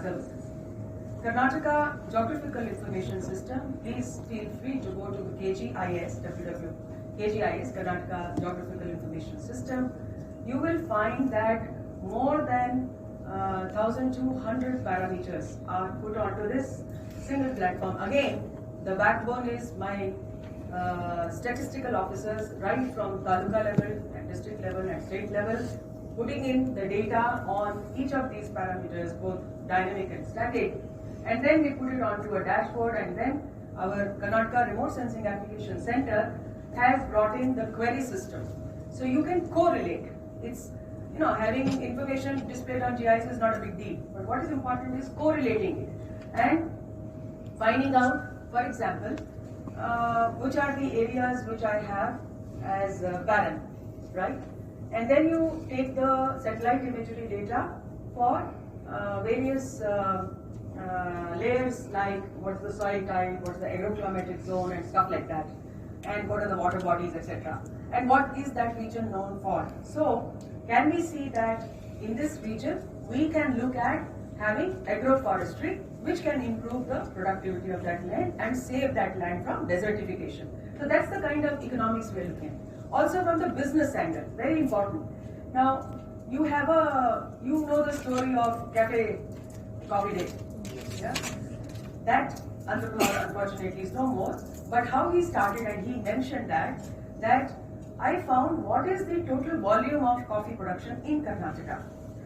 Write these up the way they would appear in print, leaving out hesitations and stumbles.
services. Karnataka Geographical Information System, please feel free to go to the KGIS, KGIS, Karnataka Geographical Information System. You will find that more than 1,200 parameters are put onto this single platform. Again, the backbone is my statistical officers right from taluka level and district level and state level, putting in the data on each of these parameters, both dynamic and static, and then we put it onto a dashboard, and then our Karnataka Remote Sensing Application Center has brought in the query system. So you can correlate. It's, having information displayed on GIS is not a big deal, but what is important is correlating it and finding out, for example, which are the areas which I have as barren, right? And then you take the satellite imagery data for various layers, like what's the soil type, what's the agroclimatic zone and stuff like that, and what are the water bodies, etc. And what is that region known for? So, can we see that in this region, we can look at having agroforestry, which can improve the productivity of that land and save that land from desertification. So that's the kind of economics we're looking at. Also from the business angle, very important. Now, you know the story of Cafe Coffee Day. Yeah? That entrepreneur unfortunately is no more. But how he started, and he mentioned that I found what is the total volume of coffee production in Karnataka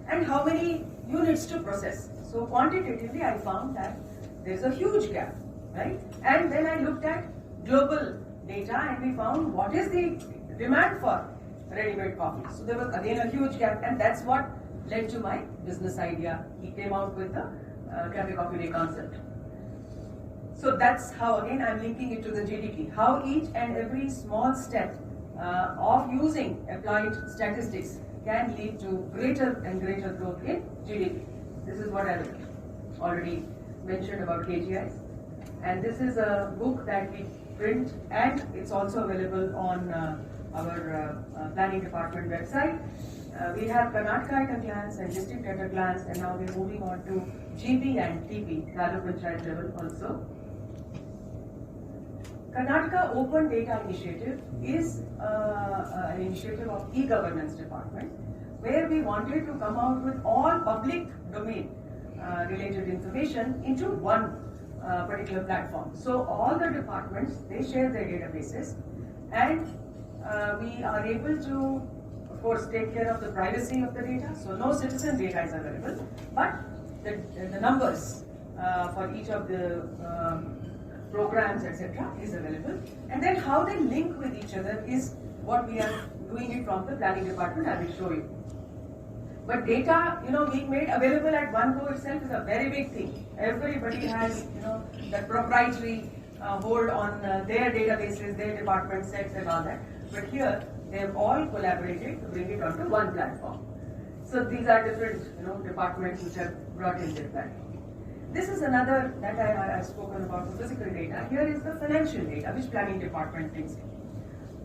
and how many units to process. So quantitatively I found that there's a huge gap, right? And then I looked at global data and we found what is the demand for ready-made coffee. So there was again a huge gap, and that's what led to my business idea. He came out with the Cafe Coffee Day concept. So that's how, again, I'm linking it to the GDP. How each and every small step of using applied statistics can lead to greater and greater growth in GDP. This is what I've already mentioned about KGIs. And this is a book that we print, and it's also available on our planning department website. We have Karnataka at a glance and district at a glance, and now we're moving on to GB and TP, Taluk Panchayat level also. Karnataka Open Data Initiative is an initiative of e-governance department, where we wanted to come out with all public domain related information into one particular platform. So all the departments, they share their databases, and we are able to, of course, take care of the privacy of the data. So no citizen data is available, but the numbers for each of the programs, etc. is available. And then how they link with each other is what we are doing it from the planning department. I will show you. But data, being made available at one go itself is a very big thing. Everybody has, that proprietary hold on their databases, their department sets and all that. But here, they have all collaborated to bring it onto one platform. So these are different, departments which have brought in their platform. This is another that I've spoken about, the physical data. Here is the financial data, which planning department brings in.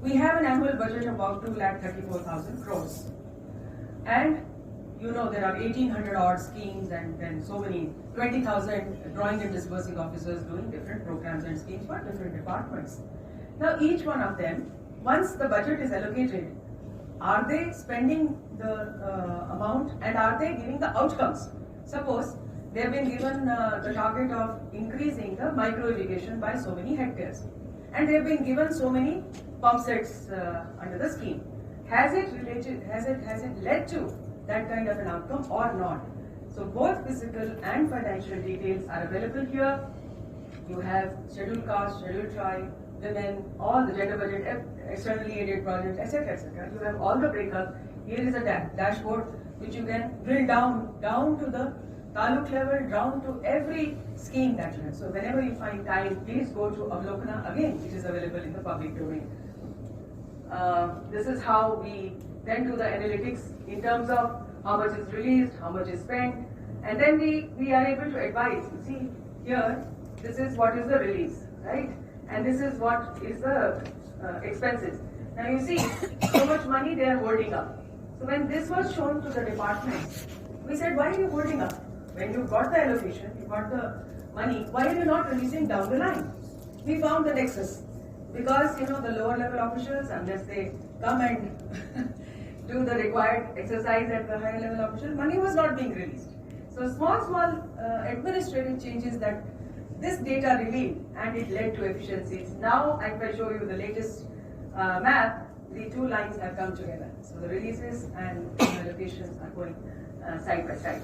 We have an annual budget of about 2,34,000 crores. And there are 1,800 odd schemes and then so many, 20,000 drawing and disbursing officers doing different programs and schemes for different departments. Now each one of them, once the budget is allocated, are they spending the amount and are they giving the outcomes? Suppose they have been given the target of increasing the micro irrigation by so many hectares, and they have been given so many pump sets under the scheme. Has it led to that kind of an outcome or not? So both physical and financial details are available here. You have scheduled caste, scheduled tribe, women, all the gender budget, externally aided projects, etc., etc. You have all the breakup. Here is a dashboard which you can drill down to the taluk level, down to every scheme that you have. So whenever you find time, please go to Avalokana again, which is available in the public domain. This is how we then do the analytics in terms of how much is released, how much is spent, and then we are able to advise. You see here, this is what is the release, right? And this is what is the expenses. Now you see, so much money they are holding up. So when this was shown to the department, we said, why are you holding up? when you got the allocation, you got the money, why are you not releasing down the line? We found the nexus. Because, the lower level officials, unless they come and do the required exercise at the higher level officials, money was not being released. So small administrative changes that this data revealed, and it led to efficiencies. Now, if I show you the latest map, the two lines have come together. So the releases and the allocations are going side by side.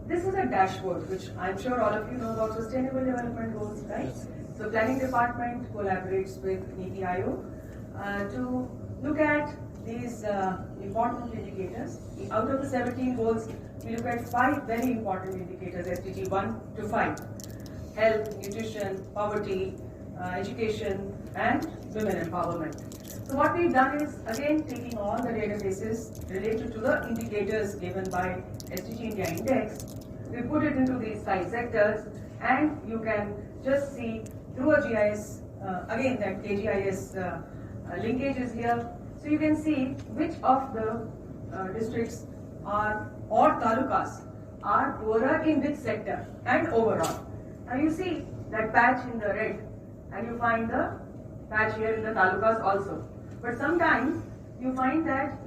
This is a dashboard, which I'm sure all of you know about Sustainable Development Goals, right? So Planning Department collaborates with NITI Aayog to look at these important indicators. Out of the 17 goals, we look at 5 very important indicators, SDG 1 to 5. Health, nutrition, poverty, education, and women empowerment. So what we've done is, again, taking all the databases related to the indicators given by SDG India Index, we put it into these 5 sectors, and you can just see through a GIS, again that KGIS linkage is here. So you can see which of the districts are, or talukas are poorer in which sector and overall. Now you see that patch in the red, and you find the patch here in the talukas also. But sometimes you find that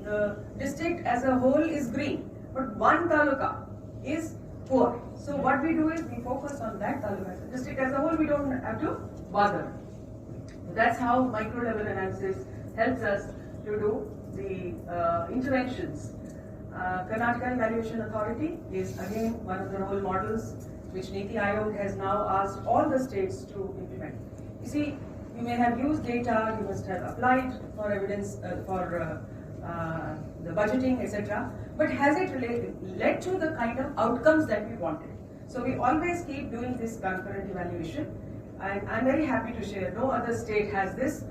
the district as a whole is green, but one taluka is poor. So what we do is we focus on that taluka. The district as a whole we don't have to bother. That's how micro level analysis helps us to do the interventions. Karnataka Evaluation Authority is again one of the role models which NITI Aayog has now asked all the states to implement. You see, you may have used data, you must have applied for evidence for the budgeting, etc. But has it led to the kind of outcomes that we wanted? So we always keep doing this concurrent evaluation, and I'm very happy to share no other state has this.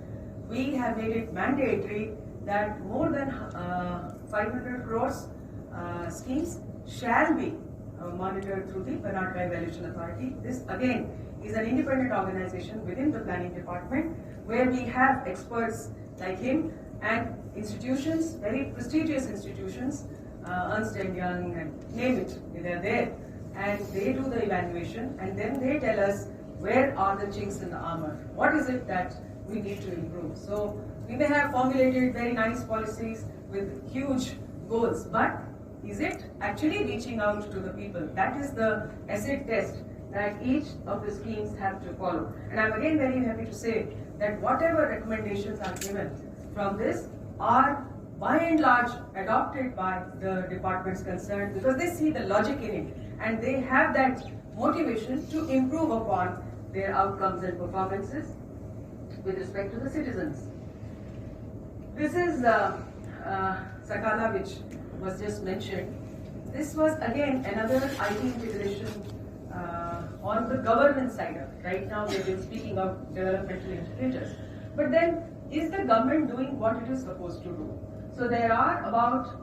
We have made it mandatory that more than 500 crores schemes shall be monitored through the Karnataka Evaluation Authority. This again is an independent organization within the planning department where we have experts like him and institutions, very prestigious institutions, Ernst & Young and name it, they're there, and they do the evaluation and then they tell us where are the chinks in the armor, what is it that we need to improve. So we may have formulated very nice policies with huge goals, but is it actually reaching out to the people? That is the acid test that each of the schemes have to follow. And I'm again very happy to say that whatever recommendations are given from this are by and large adopted by the departments concerned because they see the logic in it and they have that motivation to improve upon their outcomes and performances with respect to the citizens. This is Sakala, which was just mentioned. This was again another IT integration on the governance side of it. Right now we've been speaking of developmental indicators. But then, is the government doing what it is supposed to do? So there are about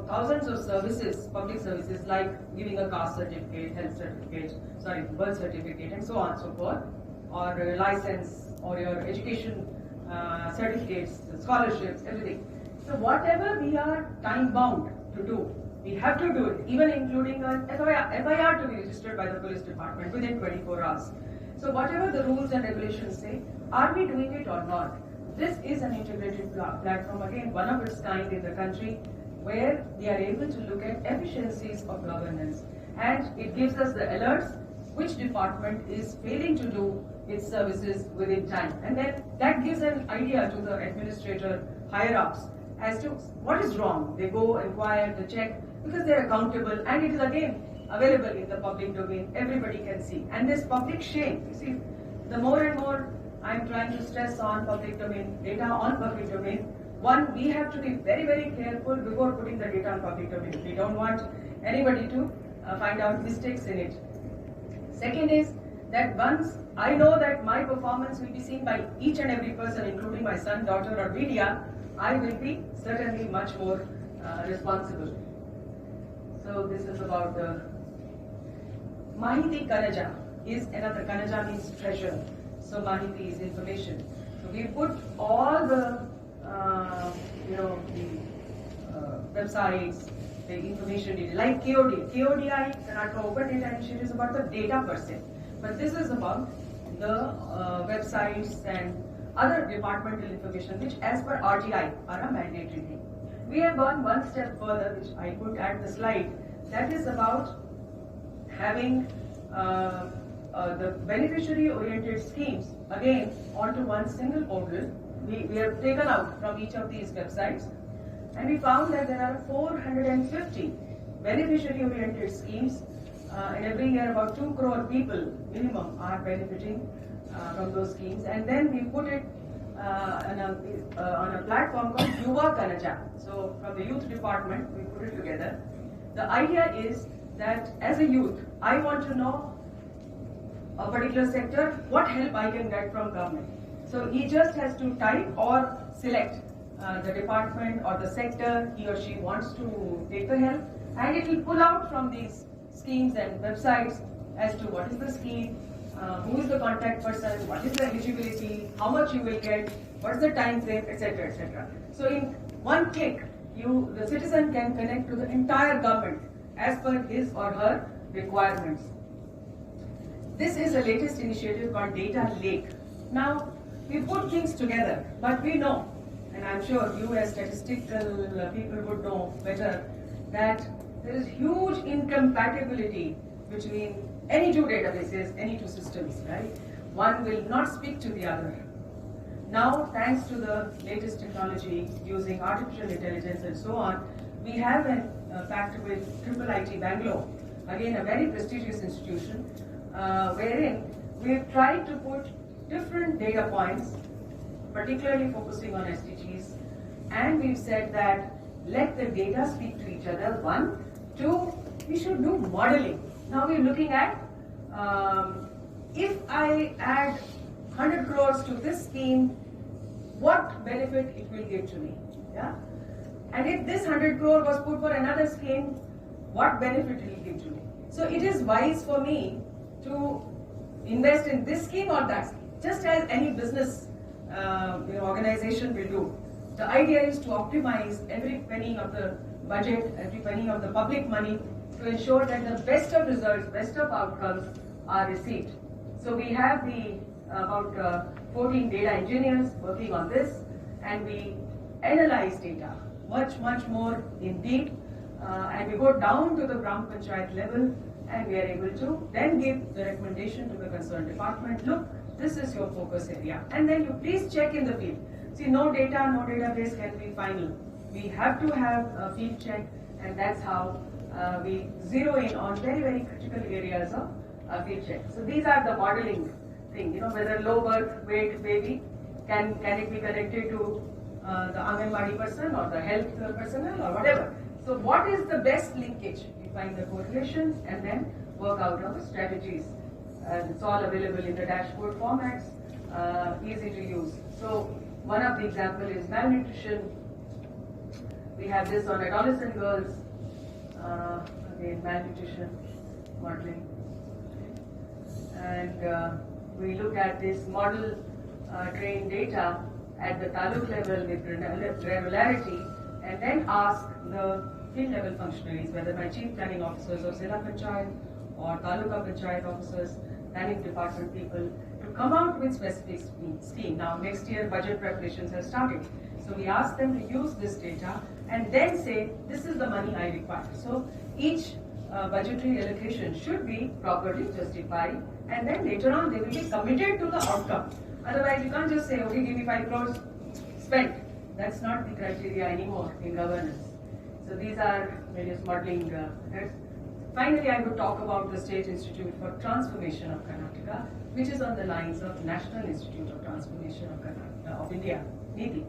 thousands of services, public services like giving a caste certificate, health certificate, birth certificate, and so on and so forth, or a license, or your education certificates, scholarships, everything. So whatever we are time bound to do, we have to do it, even including an FIR to be registered by the police department within 24 hours. So whatever the rules and regulations say, are we doing it or not? This is an integrated platform, again, one of its kind in the country, where we are able to look at efficiencies of governance. And it gives us the alerts which department is failing to do its services within time. And then that gives an idea to the administrator higher-ups as to what is wrong. They go, inquire, they check, because they're accountable, and it is again available in the public domain. Everybody can see. And this public shame, you see, the more and more I'm trying to stress on public domain, data on public domain. One, we have to be very, very careful before putting the data on public domain. We don't want anybody to find out mistakes in it. Second is that once I know that my performance will be seen by each and every person, including my son, daughter, or media, I will be certainly much more responsible. So this is about the Mahiti Kanaja is another. Kanaja means treasure. So Mahiti is information. So we put all the websites, the information data, like KOD. KODI, Karnataka Open Data Initiative, is about the data per se. But this is about the websites and other departmental information which as per RTI are a mandatory thing. We have gone one step further, which I put at the slide, that is about having the beneficiary oriented schemes again onto one single portal. We have taken out from each of these websites, and we found that there are 450 beneficiary oriented schemes, and every year about 2 crore people minimum are benefiting from those schemes. And then we put it on a platform called Yuva Kanaja. So from the youth department we put it together. The idea is that as a youth I want to know a particular sector, what help I can get from government. So he just has to type or select the department or the sector he or she wants to take the help, and it will pull out from these schemes and websites as to what is the scheme, who is the contact person, what is the eligibility, how much you will get, what is the time frame, etc., etc. So in one click, the citizen can connect to the entire government as per his or her requirements. This is a latest initiative called Data Lake. Now, we put things together, but we know, and I'm sure you as statistical people would know better, that there is huge incompatibility between any two databases, any two systems, right? One will not speak to the other. Now, thanks to the latest technology using artificial intelligence and so on, we have a pact with IIIT Bangalore, again a very prestigious institution, wherein we've tried to put different data points, particularly focusing on SDGs, and we've said that let the data speak to each other, one. Two, we should do modeling. Now we're looking at, if I add 100 crores to this scheme, what benefit it will give to me, yeah? And if this 100 crore was put for another scheme, what benefit it will give to me? So it is wise for me to invest in this scheme or that scheme, just as any business organization will do. The idea is to optimize every penny of the budget, every penny of the public money, to ensure that the best of results, best of outcomes are received. So we have about 14 data engineers working on this, and we analyze data much more in deep, and we go down to the Gram Panchayat level, and we are able to then give the recommendation to the concerned department, look, this is your focus area, and then you please check in the field. See, no data, no database can be final. We have to have a field check, and that's how we zero in on very critical areas of field check. So these are the modeling thing, whether low birth weight baby, can it be connected to the Anganwadi person or the health personnel or whatever. So what is the best linkage? We find the correlations and then work out our strategies. And it's all available in the dashboard formats, easy to use. So one of the example is malnutrition. We have this on adolescent girls, again malnutrition modeling. And we look at this model trained data at the taluk level with granularity, and then ask the field level functionaries, whether my chief planning officers or Zilla Panchayat or Taluka Panchayat officers, planning department people, to come out with specific scheme. Now next year budget preparations have started. So we ask them to use this data and then say, this is the money I require. So each budgetary allocation should be properly justified, and then later on they will be committed to the outcome. Otherwise you can't just say, okay, give me 5 crores, spend. That's not the criteria anymore in governance. So these are various modeling methods. Finally, I would talk about the State Institute for Transformation of Karnataka, which is on the lines of National Institute of Transformation of India, NITI.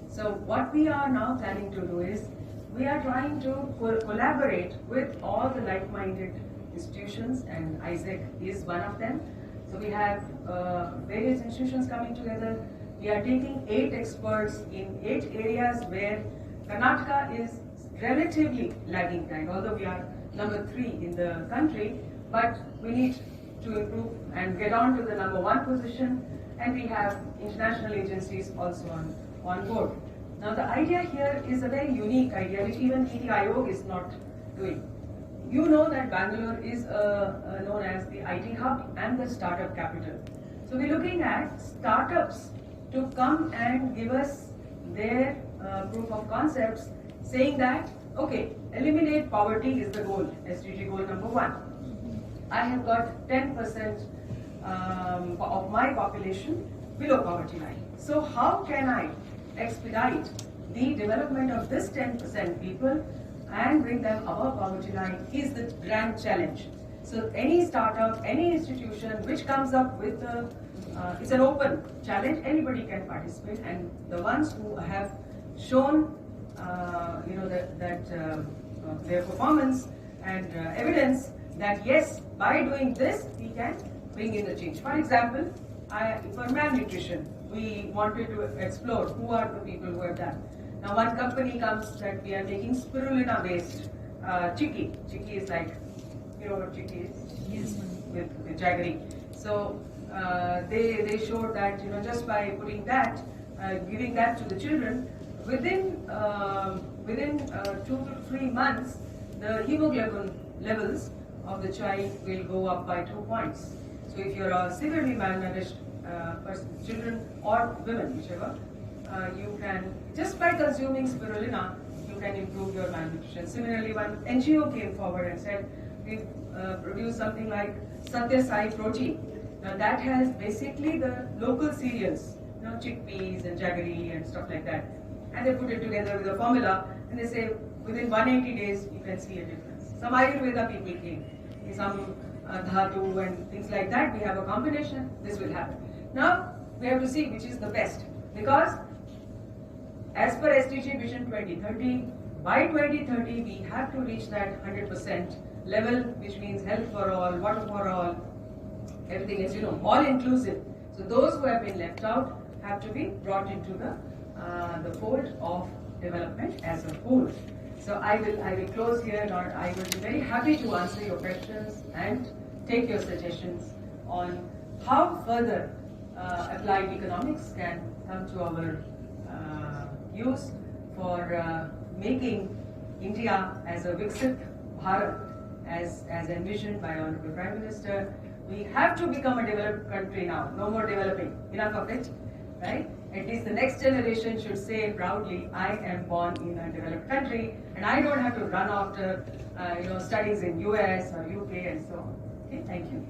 So what we are now planning to do is, we are trying to collaborate with all the like-minded institutions, and ISEC is one of them. So we have various institutions coming together. We are taking 8 experts in 8 areas where Karnataka is relatively lagging behind, although we are number 3 in the country, but we need to improve and get on to the number 1 position, and we have international agencies also on board. Now the idea here is a very unique idea which even NITI Aayog is not doing. You know that Bangalore is known as the IT hub and the startup capital. So we're looking at startups to come and give us their proof of concepts, saying that, okay, eliminate poverty is the goal, SDG goal number 1. I have got 10% of my population below poverty line. So how can I expedite the development of this 10% people and bring them above poverty line is the grand challenge. So any startup, any institution which comes up with it's an open challenge, anybody can participate, and the ones who have shown their performance and evidence that yes, by doing this we can bring in the change. For example, for malnutrition, we wanted to explore who are the people who have done. Now one company comes that we are making spirulina based chicky. Chicky is like, you know what chicky is? Yes. With jaggery. So they showed that just by putting that, giving that to the children, within 2 to 3 months, the hemoglobin levels of the child will go up by 2 points. So if you're a severely malnourished person, children or women, whichever, you can, just by consuming spirulina, you can improve your malnutrition. Similarly, one NGO came forward and said, we produce something like Satya Sai protein. Now that has basically the local cereals, chickpeas and jaggery and stuff like that. And they put it together with a formula and they say within 180 days you can see a difference. Some Ayurveda people came, some dhatu and things like that. We have a combination, this will happen. Now we have to see which is the best, because as per SDG Vision 2030, by 2030 we have to reach that 100% level, which means health for all, water for all, everything is, all inclusive. So those who have been left out have to be brought into the fold of development as a whole. So I will close here, and I will be very happy to answer your questions and take your suggestions on how further applied economics can come to our use for making India as a Viksit Bharat, as envisioned by Honorable Prime Minister. We have to become a developed country now, no more developing, enough of it, right? At least the next generation should say proudly, I am born in a developed country and I don't have to run after studies in US or UK and so on. Okay, thank you.